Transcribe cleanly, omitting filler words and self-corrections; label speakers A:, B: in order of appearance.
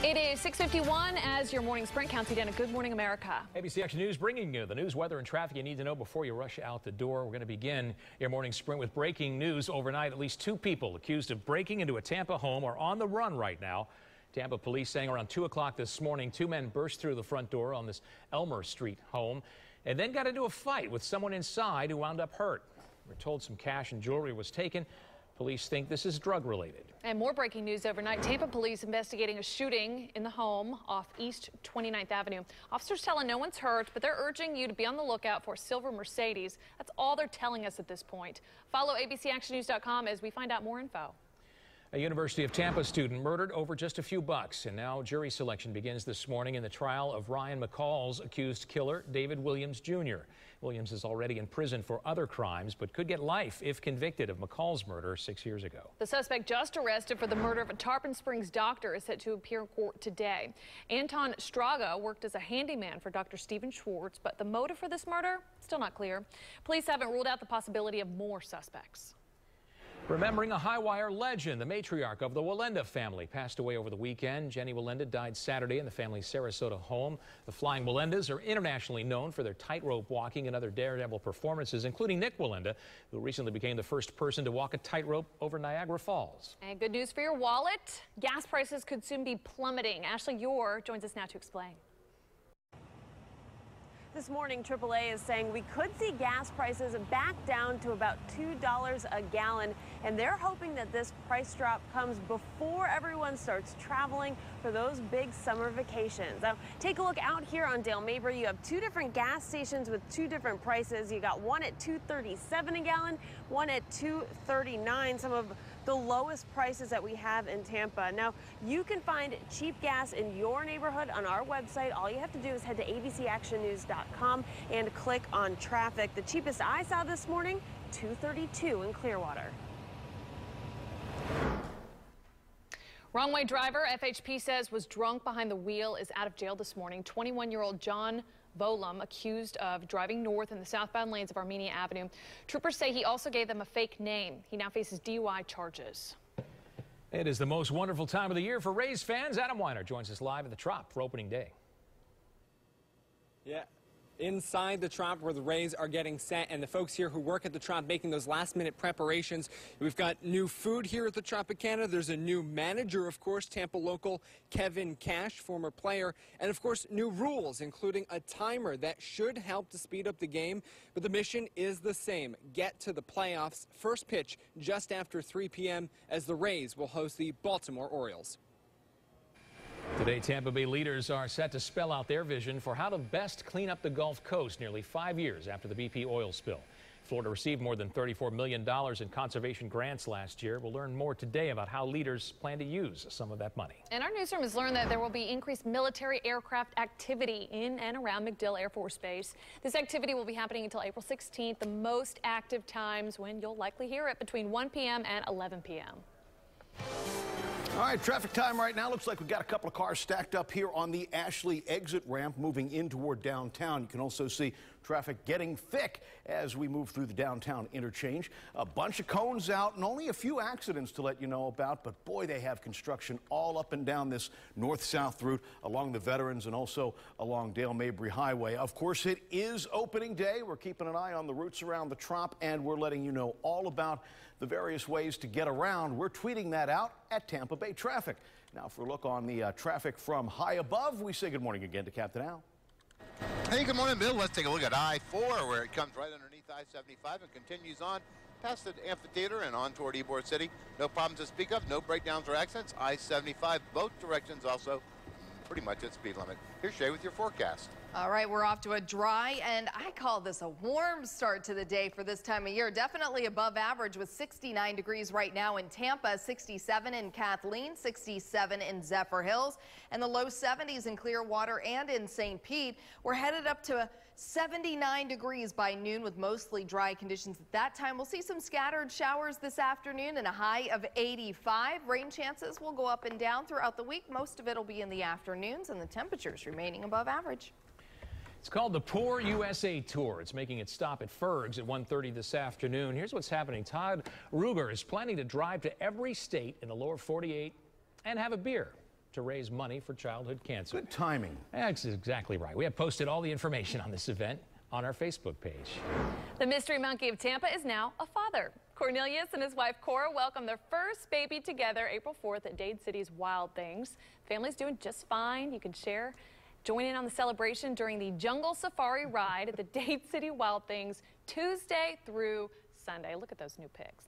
A: It is 6:51 as your morning sprint counts you down to Good Morning America.
B: ABC Action News bringing you the news, weather, and traffic you need to know before you rush out the door. We're going to begin your morning sprint with breaking news. Overnight, at least 2 people accused of breaking into a Tampa home are on the run right now. Tampa police saying around 2 o'clock this morning, 2 men burst through the front door on this Elmer Street home and then got into a fight with someone inside who wound up hurt. We're told some cash and jewelry was taken. Police think this is drug-related. And more breaking news overnight. Tampa police investigating a shooting in the home off East 29th Avenue. Officers telling no one's hurt, but they're urging you to be on the lookout for a silver Mercedes. That's all they're telling us at this point. Follow abcactionnews.com as we find out more info. A University of Tampa student murdered over just a few bucks, and now jury selection begins this morning in the trial of Ryan McCall's accused killer, David Williams Jr. Williams is already in prison for other crimes, but could get life if convicted of McCall's murder 6 years ago. The suspect just arrested for the murder of a Tarpon Springs doctor is set to appear in court today. Anton Straga worked as a handyman for Dr. Stephen Schwartz, but the motive for this murder still not clear. Police haven't ruled out the possibility of more suspects. Remembering a high-wire legend, the matriarch of the Wallenda family passed away over the weekend. Jenny Wallenda died Saturday in the family's Sarasota home. The Flying Wallendas are internationally known for their tightrope walking and other daredevil performances, including Nick Wallenda, who recently became the first person to walk a tightrope over Niagara Falls. And good news for your wallet. Gas prices could soon be plummeting. Ashley Yore joins us now to explain.
C: This morning, AAA is saying we could see gas prices back down to about $2 a gallon, and they're hoping that this price drop comes before everyone starts traveling for those big summer vacations. Now, take a look out here on Dale Mabry. You have 2 different gas stations with 2 different prices. You got one at $2.37 a gallon, one at $2.39. Some of the lowest prices that we have in Tampa. Now, you can find cheap gas in your neighborhood on our website. All you have to do is head to abcactionnews.com and click on traffic. The cheapest I saw this morning, $2.32 in Clearwater.
A: Wrong way driver, FHP says, was drunk behind the wheel, is out of jail this morning. 21-year-old John Volam accused of driving north in the southbound lanes of Armenia Avenue. Troopers say he also gave them a fake name. He now faces DUI charges. It is the most wonderful time of the year for Rays fans. Adam Weiner joins us live at the Trop for opening day.
D: Yeah. Inside the Trop where the Rays are getting set, and the folks here who work at the Trop making those last-minute preparations. We've got new food here at the Tropicana. There's a new manager, of course, Tampa local Kevin Cash, former player, and of course new rules, including a timer that should help to speed up the game. But the mission is the same: get to the playoffs. First pitch just after 3 p.m. as the Rays will host the Baltimore Orioles.
B: Today, Tampa Bay leaders are set to spell out their vision for how to best clean up the Gulf Coast nearly 5 years after the BP oil spill. Florida received more than $34 million in conservation grants last year. We'll learn more today about how leaders plan to use some of that money. And our newsroom has learned that there will be increased military aircraft activity in and around MacDill Air Force Base. This activity will be happening until April 16th, the most active times when you'll likely hear it between 1 p.m. and 11 p.m.
E: All right, traffic time right now. Looks like we've got a couple of cars stacked up here on the Ashley exit ramp moving in toward downtown. You can also see traffic getting thick as we move through the downtown interchange. A bunch of cones out and only a few accidents to let you know about, but boy, they have construction all up and down this north-south route along the Veterans and also along Dale Mabry Highway. Of course, it is opening day. We're keeping an eye on the routes around the Trop, and we're letting you know all about the various ways to get around. We're tweeting that out at Tampa Bay Traffic. Now, for a look on the traffic from high above, we say good morning again to Captain Al.
F: Hey, good morning, Bill. Let's take a look at I-4, where it comes right underneath I-75 and continues on past the amphitheater and on toward Ybor City. No problems to speak of, no breakdowns or accidents. I-75, both directions also pretty much at speed limit. Here's Shay with your forecast.
G: All right, we're off to a dry and I call this a warm start to the day for this time of year. Definitely above average with 69 degrees right now in Tampa, 67 in Kathleen, 67 in Zephyr Hills, and the low 70s in Clearwater and in St. Pete. We're headed up to 79 degrees by noon with mostly dry conditions at that time. We'll see some scattered showers this afternoon and a high of 85. Rain chances will go up and down throughout the week. Most of it will be in the afternoons and the temperatures remaining above average.
B: It's called the Pour USA Tour. It's making its stop at Ferg's at 1:30 this afternoon. Here's what's happening. Todd Ruger is planning to drive to every state in the lower 48 and have a beer. to raise money for childhood cancer.
E: Good timing.
B: That's exactly right. We have posted all the information on this event on our Facebook page.
A: The mystery monkey of Tampa is now a father. Cornelius and his wife Cora welcomed their first baby together April 4th at Dade City's Wild Things. Family's doing just fine. You can join in on the celebration during the Jungle Safari ride at the Dade City Wild Things Tuesday through Sunday. Look at those new pics.